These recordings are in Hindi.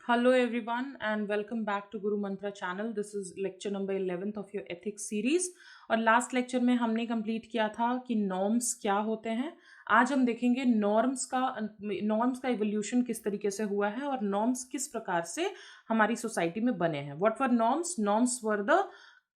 Hello everyone and welcome back to Guru Mantra channel. This is lecture number 11th of your ethics series. और लास्ट लेक्चर में हमने कंप्लीट किया था कि नॉर्म्स क्या होते हैं. आज हम देखेंगे नॉर्म्स का इवोल्यूशन किस तरीके से हुआ है और नॉर्म्स किस प्रकार से हमारी सोसाइटी में बने हैं. What were norms? Norms were the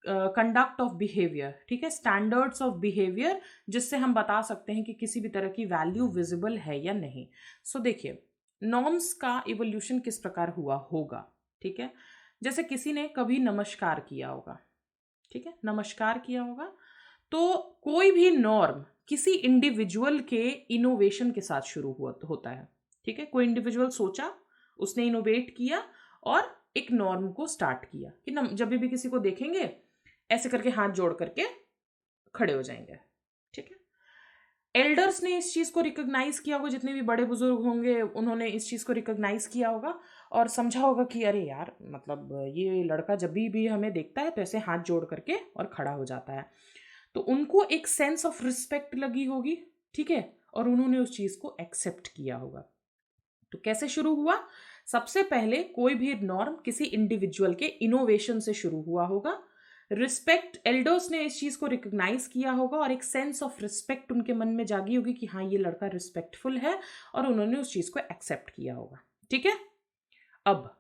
conduct of behaviour. ठीक है, स्टैंडर्ड्स ऑफ बिहेवियर जिससे हम बता सकते हैं कि किसी भी तरह की वैल्यू विजिबल है या नहीं. सो देखिए, नॉर्म्स का इवोल्यूशन किस प्रकार हुआ होगा. ठीक है, जैसे किसी ने कभी नमस्कार किया होगा. ठीक है, नमस्कार किया होगा तो कोई भी नॉर्म किसी इंडिविजुअल के इनोवेशन के साथ शुरू हुआ होता है. ठीक है, कोई इंडिविजुअल सोचा, उसने इनोवेट किया और एक नॉर्म को स्टार्ट किया कि जब भी किसी को देखेंगे ऐसे करके हाथ जोड़ करके खड़े हो जाएंगे. ठीक है, एल्डर्स ने इस चीज को रिकॉग्नाइज किया होगा. जितने भी बड़े बुजुर्ग होंगे उन्होंने इस चीज को रिकॉग्नाइज किया होगा और समझा होगा कि अरे यार, मतलब ये लड़का जब भी हमें देखता है तो ऐसे हाथ जोड़ करके और खड़ा हो जाता है. तो उनको एक सेंस ऑफ रिस्पेक्ट लगी होगी. ठीक है, और उन्होंने उस चीज को एक्सेप्ट किया होगा. तो कैसे शुरू हुआ? सबसे पहले कोई भी नॉर्म किसी इंडिविजुअल के इनोवेशन से शुरू हुआ होगा. रिस्पेक्ट, एल्डर्स ने इस चीज को रिकॉग्नाइज किया होगा और एक सेंस ऑफ रिस्पेक्ट उनके मन में जागी होगी कि हाँ, ये लड़का रिस्पेक्टफुल है और उन्होंने उस चीज को एक्सेप्ट किया होगा. ठीक है, अब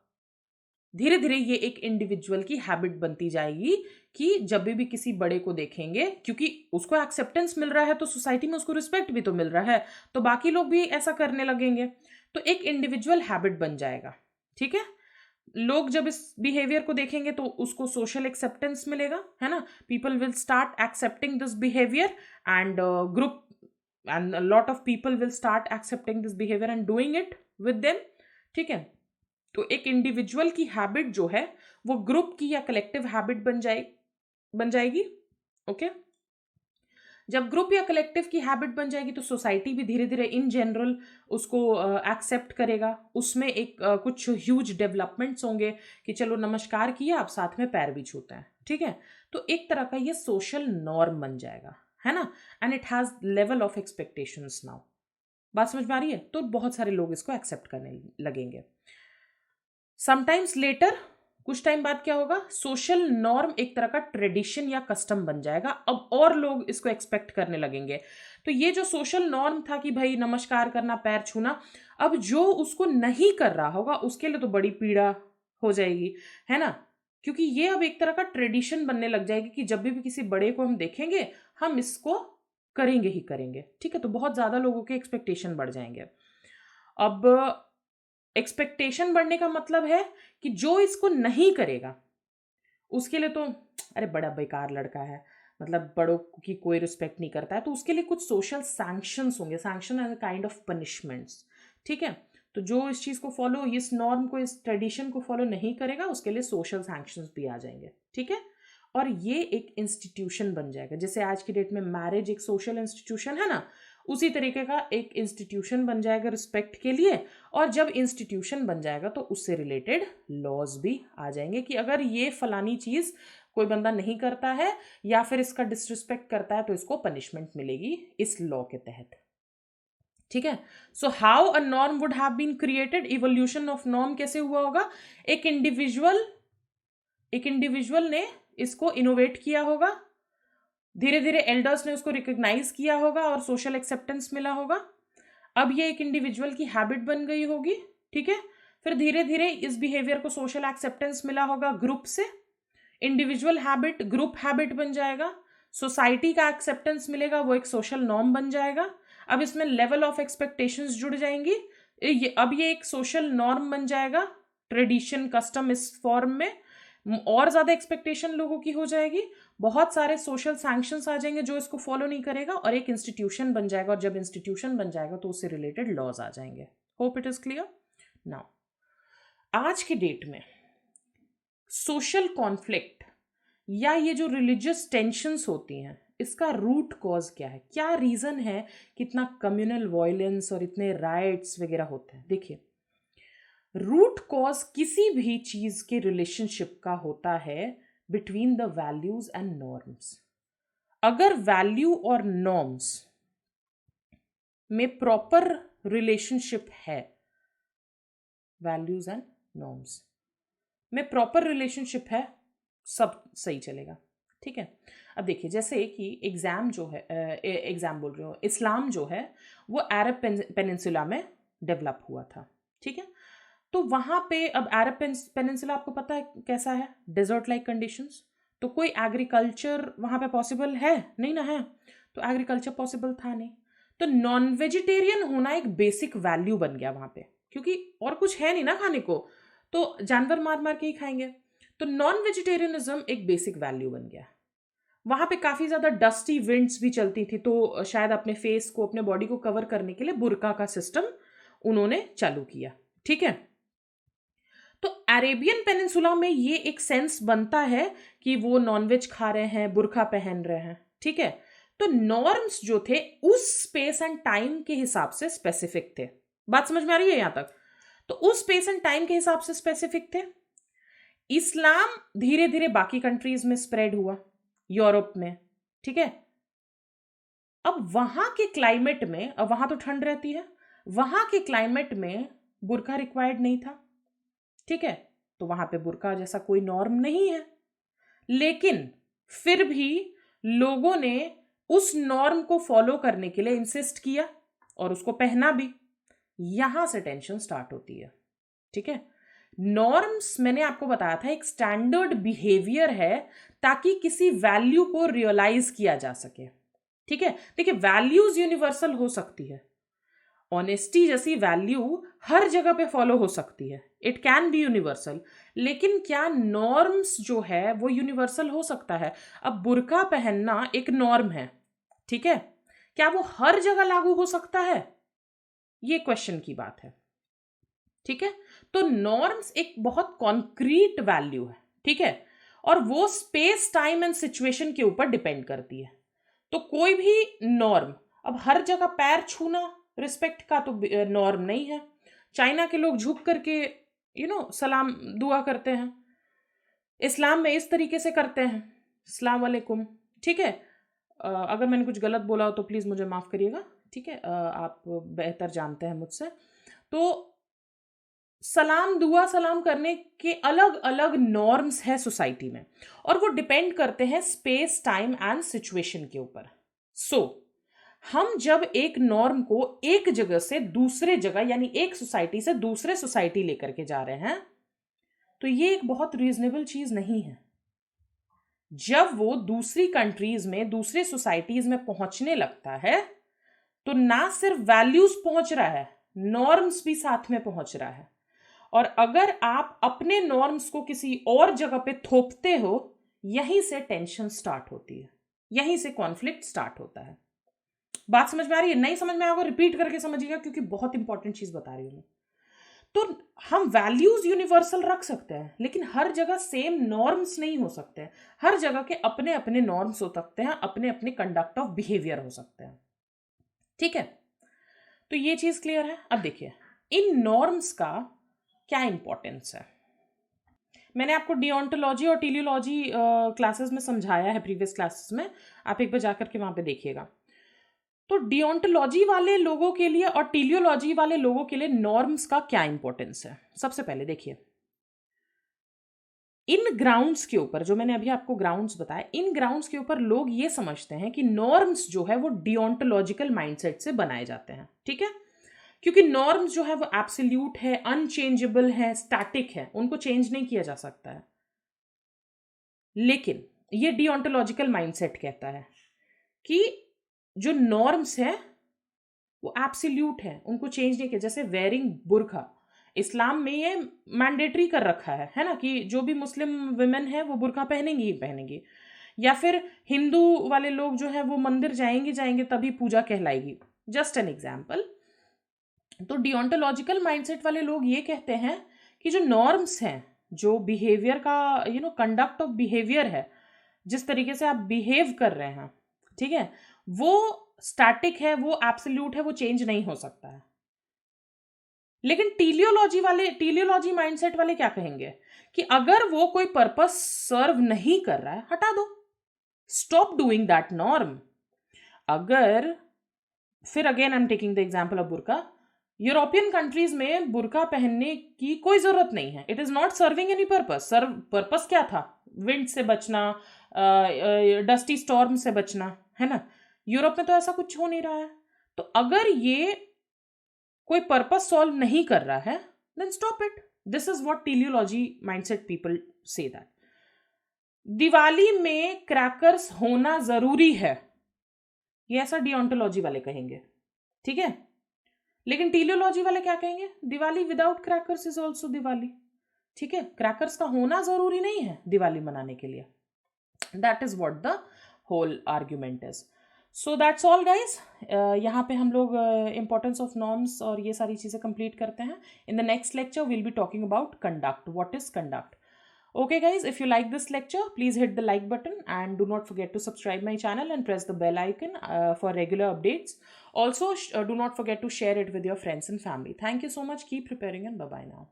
धीरे धीरे ये एक इंडिविजुअल की हैबिट बनती जाएगी कि जब भी किसी बड़े को देखेंगे, क्योंकि उसको एक्सेप्टेंस मिल रहा है तो सोसाइटी में उसको रिस्पेक्ट भी तो मिल रहा है, तो बाकी लोग भी ऐसा करने लगेंगे. तो एक इंडिविजुअल हैबिट बन जाएगा. ठीक है, लोग जब इस बिहेवियर को देखेंगे तो उसको सोशल एक्सेप्टेंस मिलेगा, है ना. People will start accepting this behaviour and group and lot of people will start accepting this behaviour and doing it with them. ठीक है, तो एक इंडिविजुअल की हैबिट जो है वो ग्रुप की या कलेक्टिव हैबिट बन जाएगी. ओके, जब ग्रुप या कलेक्टिव की हैबिट बन जाएगी तो सोसाइटी भी धीरे धीरे इन जनरल उसको एक्सेप्ट करेगा. उसमें एक कुछ ह्यूज डेवलपमेंट्स होंगे कि चलो नमस्कार किया, आप साथ में पैर भी छूते हैं. ठीक है, तो एक तरह का ये सोशल नॉर्म बन जाएगा, है ना. And it has level of expectations now. बात समझ में आ रही है? तो बहुत सारे लोग इसको एक्सेप्ट करने लगेंगे. समटाइम्स लेटर, कुछ टाइम बाद क्या होगा, सोशल नॉर्म एक तरह का ट्रेडिशन या कस्टम बन जाएगा. अब और लोग इसको एक्सपेक्ट करने लगेंगे. तो ये जो सोशल नॉर्म था कि भाई नमस्कार करना, पैर छूना, अब जो उसको नहीं कर रहा होगा उसके लिए तो बड़ी पीड़ा हो जाएगी, है ना. क्योंकि ये अब एक तरह का ट्रेडिशन बनने लग जाएगी कि जब भी किसी बड़े को हम देखेंगे हम इसको करेंगे ही करेंगे. ठीक है, तो बहुत ज्यादा लोगों के एक्सपेक्टेशन बढ़ जाएंगे. अब एक्सपेक्टेशन बढ़ने का मतलब है कि जो इसको नहीं करेगा उसके लिए तो अरे बड़ा बेकार लड़का है, मतलब बड़ों की कोई रिस्पेक्ट नहीं करता है, तो उसके लिए कुछ सोशल सैंक्शंस होंगे. Sanction as kind of punishments. ठीक है, तो जो इस चीज को फॉलो, इस नॉर्म को, इस ट्रेडिशन को फॉलो नहीं करेगा उसके लिए सोशल सैंक्शंस भी आ जाएंगे. ठीक है, और ये एक इंस्टीट्यूशन बन जाएगा. जैसे आज की डेट में मैरिज एक सोशल इंस्टीट्यूशन है ना, उसी तरीके का एक इंस्टीट्यूशन बन जाएगा रिस्पेक्ट के लिए. और जब इंस्टीट्यूशन बन जाएगा तो उससे रिलेटेड लॉज भी आ जाएंगे कि अगर ये फलानी चीज कोई बंदा नहीं करता है या फिर इसका डिसरिस्पेक्ट करता है तो इसको पनिशमेंट मिलेगी इस लॉ के तहत. ठीक है, so how a norm would have been created, evolution of norm कैसे हुआ होगा. एक इंडिविजुअल ने इसको इनोवेट किया होगा, धीरे धीरे एल्डर्स ने उसको रिकॉग्नाइज किया होगा और सोशल एक्सेप्टेंस मिला होगा. अब ये एक इंडिविजुअल की हैबिट बन गई होगी. ठीक है, फिर धीरे धीरे इस बिहेवियर को सोशल एक्सेप्टेंस मिला होगा ग्रुप से. इंडिविजुअल हैबिट ग्रुप हैबिट बन जाएगा. सोसाइटी का एक्सेप्टेंस मिलेगा, वो एक सोशल नॉर्म बन जाएगा. अब इसमें लेवल ऑफ एक्सपेक्टेशंस जुड़ जाएंगी. अब ये एक सोशल नॉर्म बन जाएगा, ट्रेडिशन कस्टम इस फॉर्म में. और ज्यादा एक्सपेक्टेशन लोगों की हो जाएगी, बहुत सारे सोशल सैंक्शंस आ जाएंगे जो इसको फॉलो नहीं करेगा, और एक इंस्टीट्यूशन बन जाएगा. और जब इंस्टीट्यूशन बन जाएगा तो उससे रिलेटेड लॉज आ जाएंगे. Hope it is clear now. आज की डेट में सोशल कॉन्फ्लिक्ट या ये जो रिलीजियस टेंशंस होती हैं, इसका रूट कॉज क्या है, क्या रीजन है कि इतना कम्युनल वायलेंस और इतने राइट्स वगैरह होते हैं. देखिए, रूट कॉज किसी भी चीज के रिलेशनशिप का होता है between the values and norms. अगर वैल्यू और नॉर्म्स में प्रॉपर रिलेशनशिप है, वैल्यूज एंड नॉर्म्स में प्रॉपर रिलेशनशिप है, सब सही चलेगा। ठीक है, अब देखिए जैसे कि एग्जाम जो है, एग्जाम बोल रही हूँ, इस्लाम जो है वो अरब पेनिनसुला में डेवलप हुआ था। ठीक है, तो वहाँ पे अब अरब पेनिनसुला आपको पता है कैसा है, डेजर्ट लाइक कंडीशंस, तो कोई एग्रीकल्चर वहाँ पे पॉसिबल है नहीं ना, है, तो एग्रीकल्चर पॉसिबल था नहीं, तो नॉन वेजिटेरियन होना एक बेसिक वैल्यू बन गया वहाँ पे, क्योंकि और कुछ है नहीं ना खाने को, तो जानवर मार मार के ही खाएंगे, तो नॉन वेजिटेरियनिज्म एक बेसिक वैल्यू बन गया। वहां पे काफी ज्यादा डस्टी विंड्स भी चलती थी, तो शायद अपने फेस को, अपने बॉडी को कवर करने के लिए बुर्का का सिस्टम उन्होंने चालू किया। ठीक है, तो अरेबियन पेनिनसुला में ये एक सेंस बनता है कि वो नॉनवेज खा रहे हैं, बुर्का पहन रहे हैं। ठीक है, तो नॉर्म्स जो थे उस स्पेस एंड टाइम के हिसाब से स्पेसिफिक थे। बात समझ में आ रही है यहां तक? तो उस स्पेस एंड टाइम के हिसाब से स्पेसिफिक थे। इस्लाम धीरे धीरे बाकी कंट्रीज में स्प्रेड हुआ, यूरोप में। ठीक है, अब वहां के क्लाइमेट में, अब वहां तो ठंड रहती है, वहां के क्लाइमेट में बुर्का रिक्वायर्ड नहीं था। ठीक है, तो वहां पे बुर्का जैसा कोई नॉर्म नहीं है, लेकिन फिर भी लोगों ने उस नॉर्म को फॉलो करने के लिए इंसिस्ट किया और उसको पहना भी। यहां से टेंशन स्टार्ट होती है। ठीक है, नॉर्म्स मैंने आपको बताया था एक स्टैंडर्ड बिहेवियर है ताकि किसी वैल्यू को रियलाइज किया जा सके। ठीक है, देखिए वैल्यूज यूनिवर्सल हो सकती है, ऑनेस्टी जैसी वैल्यू हर जगह पे फॉलो हो सकती है, इट कैन बी यूनिवर्सल, लेकिन क्या नॉर्म्स जो है वो यूनिवर्सल हो सकता है? अब बुर्का पहनना एक नॉर्म है, ठीक है, क्या वो हर जगह लागू हो सकता है? ये क्वेश्चन की बात है। ठीक है, तो नॉर्म्स एक बहुत कॉन्क्रीट वैल्यू है। ठीक है, और वो स्पेस टाइम एंड सिचुएशन के ऊपर डिपेंड करती है। तो कोई भी नॉर्म, अब हर जगह पैर छूना रिस्पेक्ट का तो नॉर्म नहीं है। चाइना के लोग झुक करके सलाम दुआ करते हैं, इस्लाम में इस तरीके से करते हैं, अस्सलाम वालेकुम। ठीक है, अगर मैंने कुछ गलत बोला हो तो प्लीज़ मुझे माफ़ करिएगा। ठीक है, आप बेहतर जानते हैं मुझसे। तो सलाम दुआ सलाम करने के अलग अलग नॉर्म्स है सोसाइटी में, और वो डिपेंड करते हैं स्पेस टाइम एंड सिचुएशन के ऊपर। सो हम जब एक नॉर्म को एक जगह से दूसरे जगह, यानी एक सोसाइटी से दूसरे सोसाइटी लेकर के जा रहे हैं, तो ये एक बहुत रीजनेबल चीज नहीं है। जब वो दूसरी कंट्रीज में, दूसरे सोसाइटीज में पहुंचने लगता है, तो ना सिर्फ वैल्यूज पहुंच रहा है, नॉर्म्स भी साथ में पहुंच रहा है। और अगर आप अपने नॉर्म्स को किसी और जगह पे थोपते हो, यहीं से टेंशन स्टार्ट होती है, यहीं से कॉन्फ्लिक्ट स्टार्ट होता है। बात समझ में आ रही है? नहीं समझ में आएगा रिपीट करके समझिएगा, क्योंकि बहुत इंपॉर्टेंट चीज बता रही हूं मैं। तो हम वैल्यूज यूनिवर्सल रख सकते हैं, लेकिन हर जगह सेम नॉर्म्स नहीं हो सकते। हर जगह के अपने अपने नॉर्म्स हो सकते हैं, अपने अपने कंडक्ट ऑफ बिहेवियर हो सकते हैं। ठीक है, तो ये चीज क्लियर है। अब देखिए इन नॉर्म्स का क्या इंपॉर्टेंस है। मैंने आपको डिओन्टोलॉजी और टेलियोलॉजी क्लासेस में समझाया है, प्रीवियस क्लासेस में, आप एक बार जाकर के वहां पे देखिएगा। तो डिओन्टोलॉजी वाले लोगों के लिए और टेलियोलॉजी वाले लोगों के लिए नॉर्म्स का क्या इंपॉर्टेंस है। सबसे पहले देखिए, इन ग्राउंड्स के ऊपर, जो मैंने अभी आपको ग्राउंड्स बताए, इन ग्राउंड्स के ऊपर लोग ये समझते हैं कि नॉर्म्स जो है वो डिओन्टोलॉजिकल माइंडसेट से बनाए जाते हैं। ठीक है, क्योंकि नॉर्म्स जो है वो एब्सोल्यूट है, अनचेंजेबल है, स्टैटिक है, उनको चेंज नहीं किया जा सकता है। लेकिन ये डिओन्टोलॉजिकल माइंडसेट कहता है कि जो नॉर्म्स हैं वो एब्सोल्यूट है, उनको चेंज नहीं किया। जैसे वेयरिंग बुर्का, इस्लाम में ये मैंडेटरी कर रखा है ना, कि जो भी मुस्लिम वुमेन है वो बुर्का पहनेंगी ही पहनेंगी। या फिर हिंदू वाले लोग जो है वो मंदिर जाएंगे जाएंगे तभी पूजा कहलाएगी, जस्ट एन एग्जाम्पल। तो डिओन्टोलॉजिकल माइंडसेट वाले लोग ये कहते हैं कि जो नॉर्म्स हैं, जो बिहेवियर का कंडक्ट ऑफ बिहेवियर है, जिस तरीके से आप बिहेव कर रहे हैं, ठीक है, वो स्टैटिक है, वो एब्सोल्यूट है, वो चेंज नहीं हो सकता है। लेकिन टीलियोलॉजी माइंडसेट वाले क्या कहेंगे कि अगर वो कोई पर्पस सर्व नहीं कर रहा है, हटा दो, स्टॉप डूइंग दैट नॉर्म। अगर, फिर again I am taking the example of burqa, European countries में बुर्का पहनने की कोई जरूरत नहीं है. It is not serving any purpose. Purpose क्या था? विंड से बचना, डस्टी स्टॉर्म से बचना, है ना. यूरोप में तो ऐसा कुछ हो नहीं रहा है. तो अगर ये कोई पर्पस सॉल्व नहीं कर रहा है, then stop it. This is what teleology mindset people say that. Diwali में क्रैकर्स होना जरूरी है, ये ऐसा डिओन्टोलॉजी वाले कहेंगे, ठीक है. लेकिन टेलियोलॉजी वाले क्या कहेंगे? Diwali without crackers is also Diwali, ठीक है. क्रैकर्स का होना जरूरी नहीं है दिवाली मनाने के लिए. That is what the whole argument is. So that's all guys. यहाँ पे हम लोग इंपॉर्टेंस ऑफ नॉर्म्स और ये सारी चीज़ें कंप्लीट करते हैं. In the next lecture will be talking about conduct. What is conduct? Okay guys, if you like this lecture, please hit the like button and do not forget to subscribe my channel and press the bell icon for regular updates. Also, do not forget to share it with your friends and family. Thank you so much. Keep preparing and bye bye now.